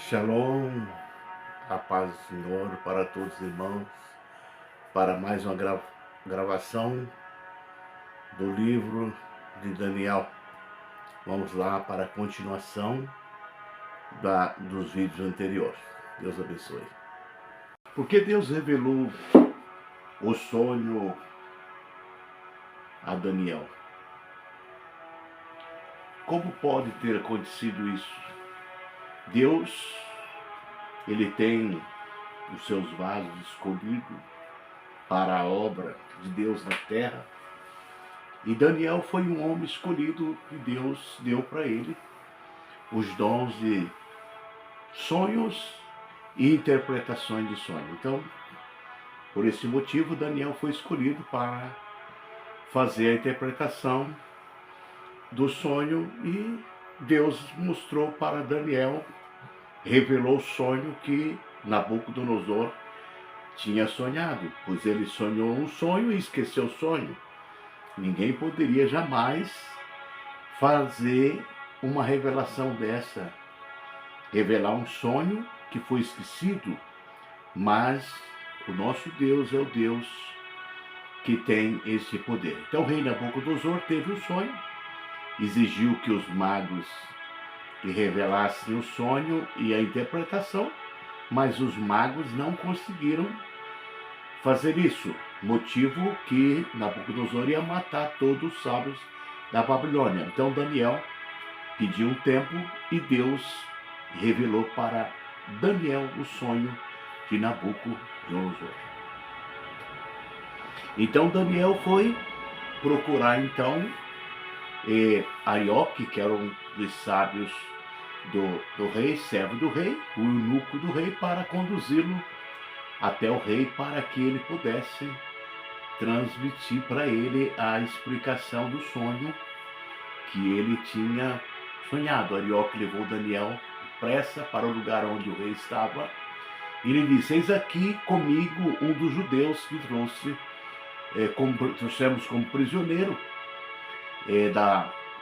Shalom, a paz do Senhor para todos os irmãos, para mais uma gravação do livro de Daniel. Vamos lá para a continuação dos vídeos anteriores. Deus abençoe. Porque Deus revelou o sonho a Daniel? Como pode ter acontecido isso? Deus, ele tem os seus vasos escolhidos para a obra de Deus na terra. E Daniel foi um homem escolhido que Deus deu para ele os dons de sonhos e interpretações de sonhos. Então, por esse motivo, Daniel foi escolhido para fazer a interpretação do sonho e Deus mostrou para Daniel, revelou o sonho que Nabucodonosor tinha sonhado, pois ele sonhou um sonho e esqueceu o sonho. Ninguém poderia jamais fazer uma revelação dessa, revelar um sonho que foi esquecido, mas o nosso Deus é o Deus que tem esse poder. Então o rei Nabucodonosor teve um sonho, exigiu que os magos lhe revelassem o sonho e a interpretação, mas os magos não conseguiram fazer isso, motivo que Nabucodonosor ia matar todos os sábios da Babilônia. Então Daniel pediu um tempo e Deus revelou para Daniel o sonho de Nabucodonosor. Então Daniel foi procurar Arioque, que era um dos sábios do rei, servo do rei, o eunuco do rei, para conduzi-lo até o rei, para que ele pudesse transmitir para ele a explicação do sonho que ele tinha sonhado. Arioque levou Daniel depressa para o lugar onde o rei estava e lhe disse: eis aqui comigo um dos judeus que trouxemos como prisioneiro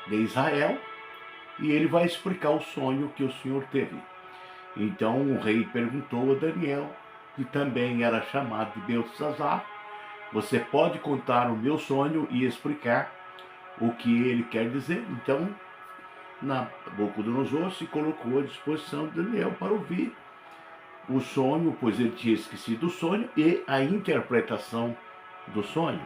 de Israel, e ele vai explicar o sonho que o Senhor teve. Então o rei perguntou a Daniel, que também era chamado de Beltesazar: você pode contar o meu sonho e explicar o que ele quer dizer? Então Nabucodonosor se colocou à disposição de Daniel para ouvir o sonho, pois ele tinha esquecido o sonho e a interpretação do sonho.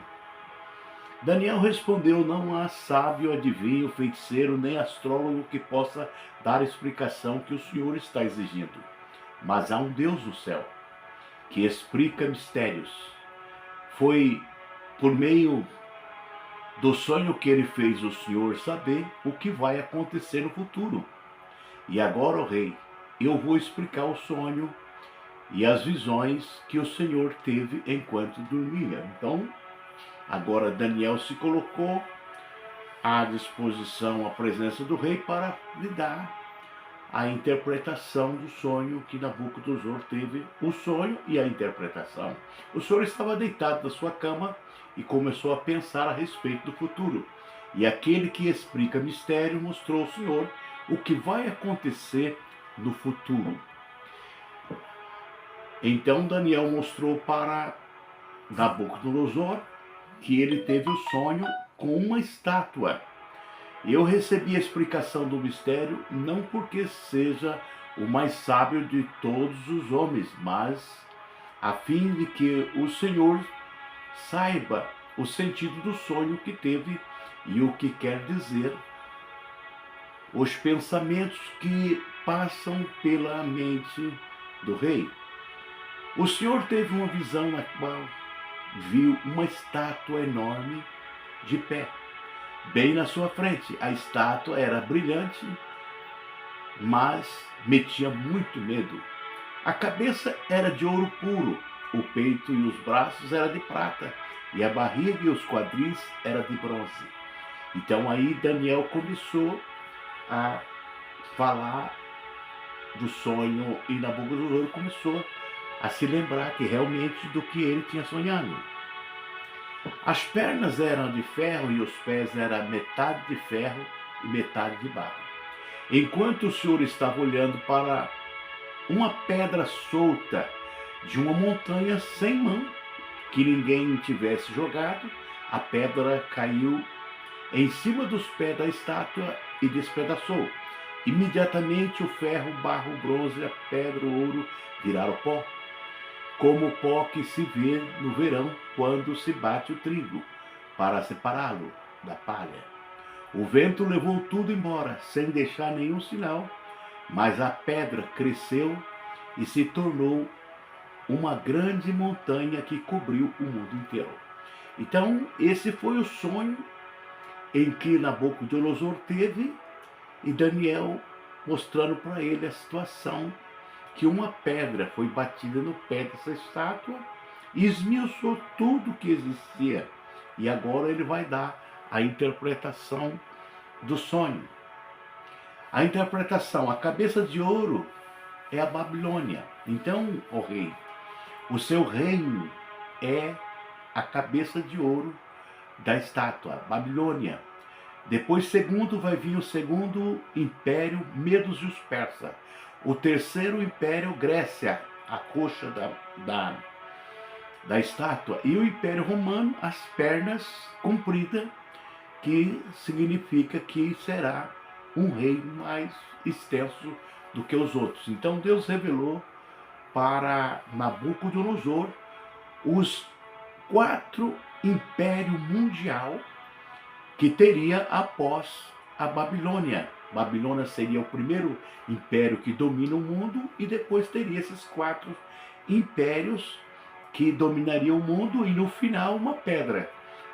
Daniel respondeu: não há sábio, adivinho, feiticeiro, nem astrólogo que possa dar a explicação que o Senhor está exigindo. Mas há um Deus no céu, que explica mistérios. Foi por meio do sonho que ele fez o Senhor saber o que vai acontecer no futuro. E agora, ó rei, eu vou explicar o sonho e as visões que o Senhor teve enquanto dormia. Então, agora Daniel se colocou à disposição, à presença do rei, para lhe dar a interpretação do sonho que Nabucodonosor teve, o sonho e a interpretação. O senhor estava deitado na sua cama e começou a pensar a respeito do futuro. E aquele que explica mistério mostrou ao senhor o que vai acontecer no futuro. Então Daniel mostrou para Nabucodonosor que ele teve o sonho com uma estátua. Eu recebi a explicação do mistério não porque seja o mais sábio de todos os homens, mas a fim de que o Senhor saiba o sentido do sonho que teve e o que quer dizer, os pensamentos que passam pela mente do rei. O Senhor teve uma visão na qual viu uma estátua enorme de pé, bem na sua frente. A estátua era brilhante, mas metia muito medo. A cabeça era de ouro puro, o peito e os braços eram de prata, e a barriga e os quadris eram de bronze. Então aí Daniel começou a falar do sonho e Nabucodonosor começou a se lembrar que realmente do que ele tinha sonhado. As pernas eram de ferro e os pés eram metade de ferro e metade de barro. Enquanto o Senhor estava olhando para uma pedra solta de uma montanha sem mão, que ninguém tivesse jogado. A pedra caiu em cima dos pés da estátua e despedaçou. Imediatamente o ferro, o barro, o bronze, a pedra, o ouro viraram pó, como o pó que se vê no verão quando se bate o trigo, para separá-lo da palha. O vento levou tudo embora, sem deixar nenhum sinal, mas a pedra cresceu e se tornou uma grande montanha que cobriu o mundo inteiro. Então, esse foi o sonho em que Nabucodonosor teve, e Daniel mostrando para ele a situação que uma pedra foi batida no pé dessa estátua e esmiuçou tudo que existia. E agora ele vai dar a interpretação do sonho. A interpretação: a cabeça de ouro é a Babilônia. Então, ó rei, o seu reino é a cabeça de ouro da estátua, Babilônia. Depois, segundo, vai vir o segundo império, Medos e os persas. O terceiro império, Grécia, a coxa da estátua. E o império romano, as pernas compridas, que significa que será um reino mais extenso do que os outros. Então Deus revelou para Nabucodonosor os 4 impérios mundial que teria após a Babilônia. Babilônia seria o primeiro império que domina o mundo, e depois teria esses 4 impérios que dominariam o mundo, e no final uma pedra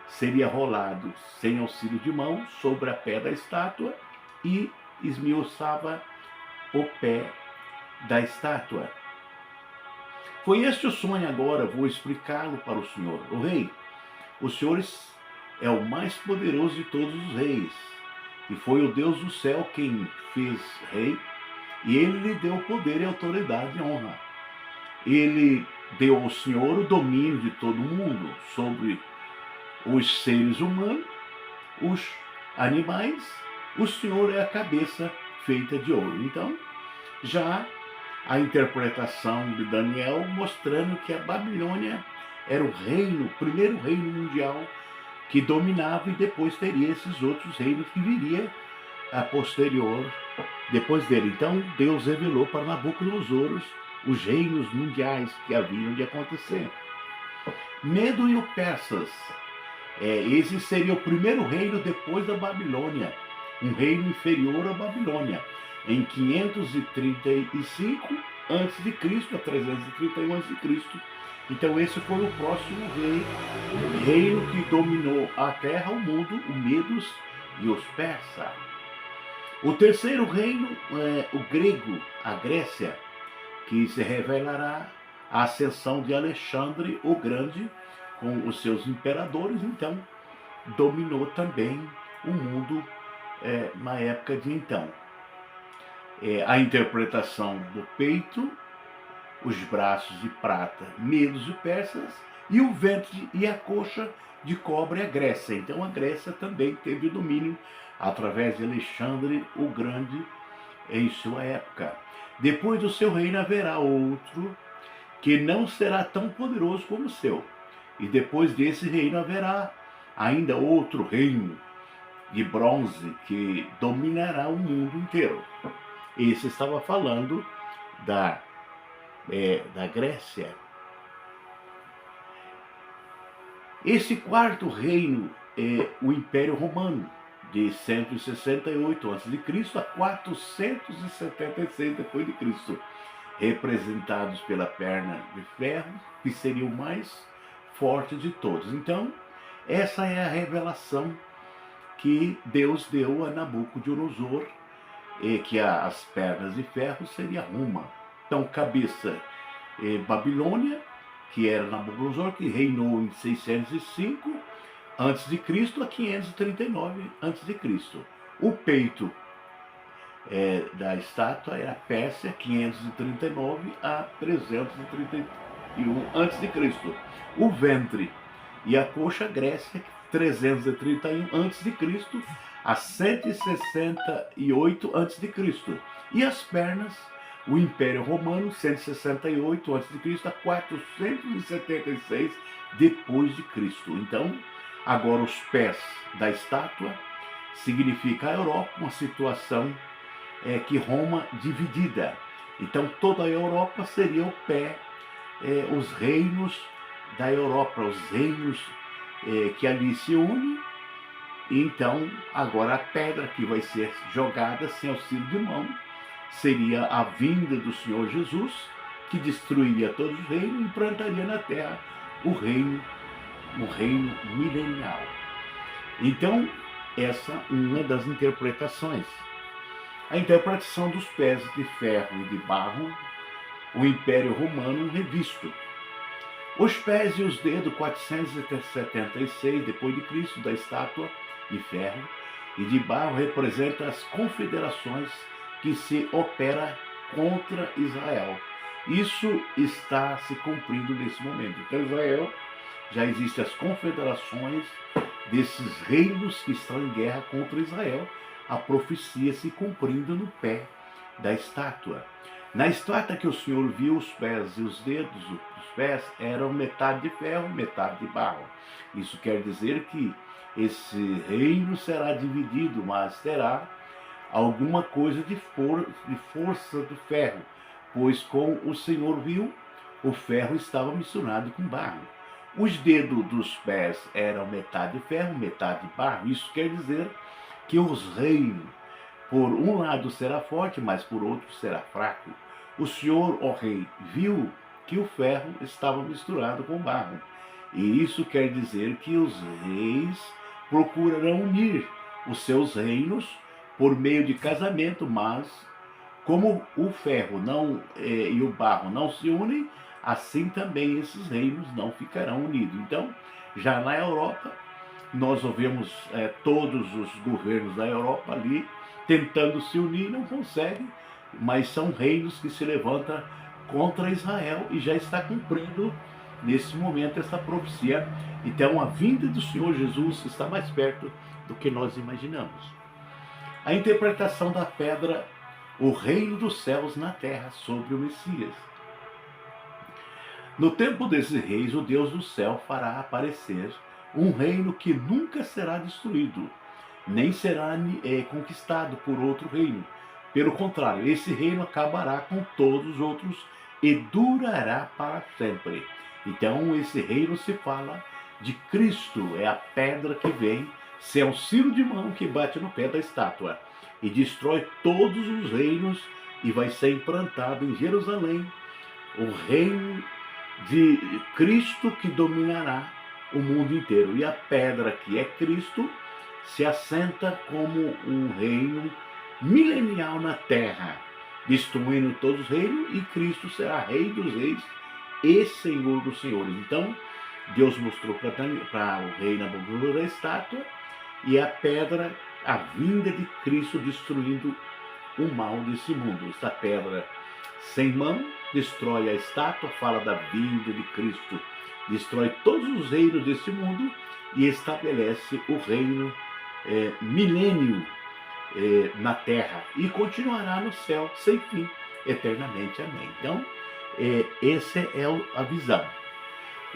seria rolado sem auxílio de mão sobre a pé da estátua e esmiuçava o pé da estátua. Foi este o sonho. Agora vou explicá-lo para o senhor. O rei, o senhor é o mais poderoso de todos os reis, e foi o Deus do céu quem fez rei, e ele lhe deu poder e autoridade e honra. Ele deu ao senhor o domínio de todo mundo, sobre os seres humanos, os animais. O senhor é a cabeça feita de ouro. Então, já a interpretação de Daniel mostrando que a Babilônia era o reino, o primeiro reino mundial que dominava, e depois teria esses outros reinos que viria a posterior depois dele. Então Deus revelou para Nabucodonosor os reinos mundiais que haviam de acontecer. Medo e os persas, esse seria o primeiro reino depois da Babilônia, um reino inferior à Babilônia, em 535 a.C. a 331 a.C. Então esse foi o próximo reino que dominou a terra, o mundo, os medos e os persas. O terceiro reino é o grego, a Grécia, que se revelará a ascensão de Alexandre o Grande com os seus imperadores. Então dominou também o mundo na época de então. A interpretação do peito, os braços de prata, medos e persas, e o ventre e a coxa de cobre, a Grécia. Então a Grécia também teve domínio através de Alexandre o Grande em sua época. Depois do seu reino haverá outro que não será tão poderoso como o seu. E depois desse reino haverá ainda outro reino de bronze que dominará o mundo inteiro. Esse estava falando da Grécia. Esse quarto reino é o Império Romano, de 168 a.C. a 476 d.C., representados pela perna de ferro, que seria o mais forte de todos. Então, essa é a revelação que Deus deu a Nabucodonosor, que as pernas de ferro seria Roma. Então, cabeça Babilônia, que era Nabucodonosor, que reinou em 605 a.C. a 539 a.C. O peito da estátua era Pérsia, 539 a 331 a.C. O ventre e a coxa, Grécia, 331 a.C. a 168 a.C. E as pernas, o Império Romano, 168 a.C. a 476 depois de Cristo. Então, agora os pés da estátua significa a Europa, uma situação que Roma dividida. Então toda a Europa seria o pé, os reinos da Europa, os reinos que ali se unem. Então agora a pedra que vai ser jogada sem auxílio de mão seria a vinda do Senhor Jesus, que destruiria todos os reinos e implantaria na terra o reino milenial. Então essa é uma das interpretações. A interpretação dos pés de ferro e de barro, o Império Romano revisto. Os pés e os dedos, 476 depois de Cristo, da estátua de ferro e de barro, representam as confederações que se opera contra Israel. Isso está se cumprindo nesse momento. Então Israel, já existem as confederações desses reinos que estão em guerra contra Israel, a profecia se cumprindo no pé da estátua. Na estátua que o Senhor viu, os pés e os dedos, os pés eram metade de ferro, metade de barro. Isso quer dizer que esse reino será dividido, mas terá alguma coisa de força do ferro, pois como o Senhor viu, o ferro estava misturado com barro. Os dedos dos pés eram metade de ferro, metade de barro. Isso quer dizer que os reinos, por um lado será forte, mas por outro será fraco. O Senhor, ó rei, viu que o ferro estava misturado com barro. E isso quer dizer que os reis procurarão unir os seus reinos por meio de casamento, mas como o ferro e o barro não se unem, assim também esses reinos não ficarão unidos. Então, já na Europa, nós ouvimos todos os governos da Europa ali tentando se unir, não conseguem, mas são reinos que se levantam contra Israel e já está cumprindo nesse momento essa profecia. Então a vinda do Senhor Jesus está mais perto do que nós imaginamos. A interpretação da pedra, o reino dos céus na terra sobre o Messias. No tempo desses reis, o Deus do céu fará aparecer um reino que nunca será destruído, nem será conquistado por outro reino. Pelo contrário, esse reino acabará com todos os outros e durará para sempre. Então, esse reino se fala de Cristo, é a pedra que vem, sem auxílio de mão, que bate no pé da estátua e destrói todos os reinos, e vai ser implantado em Jerusalém o reino de Cristo, que dominará o mundo inteiro. E a pedra, que é Cristo, se assenta como um reino milenial na terra, destruindo todos os reinos, e Cristo será rei dos reis e senhor dos senhores. Então Deus mostrou para o rei Nabucodonosor a estátua e a pedra, a vinda de Cristo destruindo o mal desse mundo. Essa pedra sem mão destrói a estátua, fala da vinda de Cristo, destrói todos os reinos desse mundo e estabelece o reino milênio na terra, e continuará no céu sem fim, eternamente. Amém. Então, essa é a visão.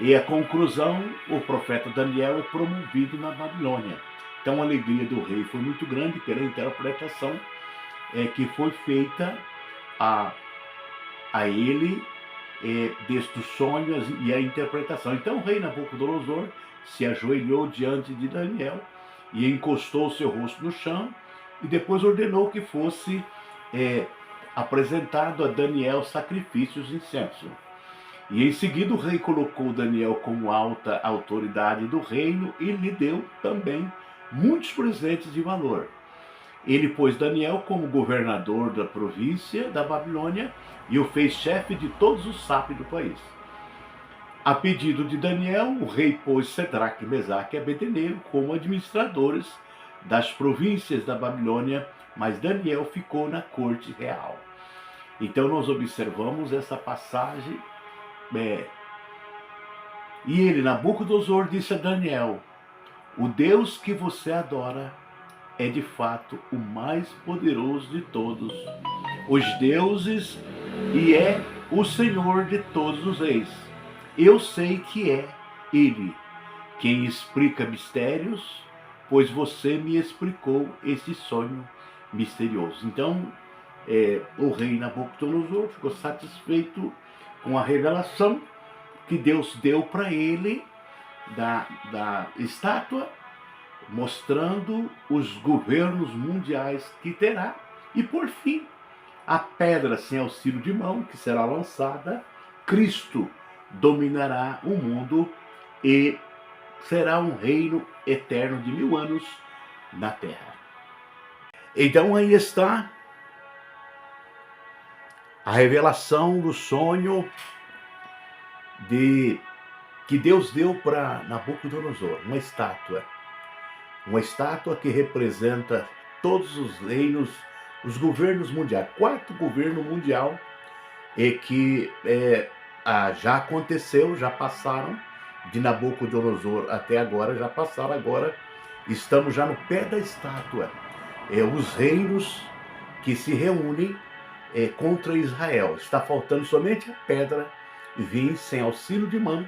E a conclusão, o profeta Daniel é promovido na Babilônia. Então a alegria do rei foi muito grande pela interpretação que foi feita a ele destes sonhos e a interpretação. Então o rei Nabucodonosor se ajoelhou diante de Daniel e encostou seu rosto no chão, e depois ordenou que fosse apresentado a Daniel sacrifícios de incenso. E em seguida o rei colocou Daniel como alta autoridade do reino e lhe deu também muitos presentes de valor. Ele pôs Daniel como governador da província da Babilônia e o fez chefe de todos os sábios do país. A pedido de Daniel, o rei pôs Sadraque, Mesaque e Abednego como administradores das províncias da Babilônia, mas Daniel ficou na corte real. Então nós observamos essa passagem. E ele, Nabucodonosor, disse a Daniel: o Deus que você adora é de fato o mais poderoso de todos os deuses e é o Senhor de todos os reis. Eu sei que é Ele quem explica mistérios, pois você me explicou esse sonho misterioso. Então, o rei Nabucodonosor ficou satisfeito com a revelação que Deus deu para ele da estátua, mostrando os governos mundiais que terá, e por fim, a pedra sem auxílio de mão que será lançada, Cristo dominará o mundo e será um reino eterno de 1000 anos na terra. Então aí está a revelação do sonho que Deus deu para Nabucodonosor, uma estátua que representa todos os reinos, os governos mundiais, 4 governos mundial, e que já aconteceu, já passaram, de Nabucodonosor até agora, já passaram, agora estamos já no pé da estátua, os reinos que se reúnem contra Israel. Está faltando somente a pedra vir sem auxílio de mão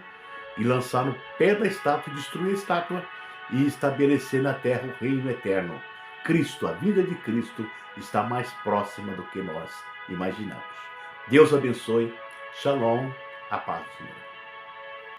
e lançar no pé da estátua, destruir a estátua e estabelecer na terra o reino eterno. Cristo, a vida de Cristo, está mais próxima do que nós imaginamos. Deus abençoe. Shalom, a paz do Senhor.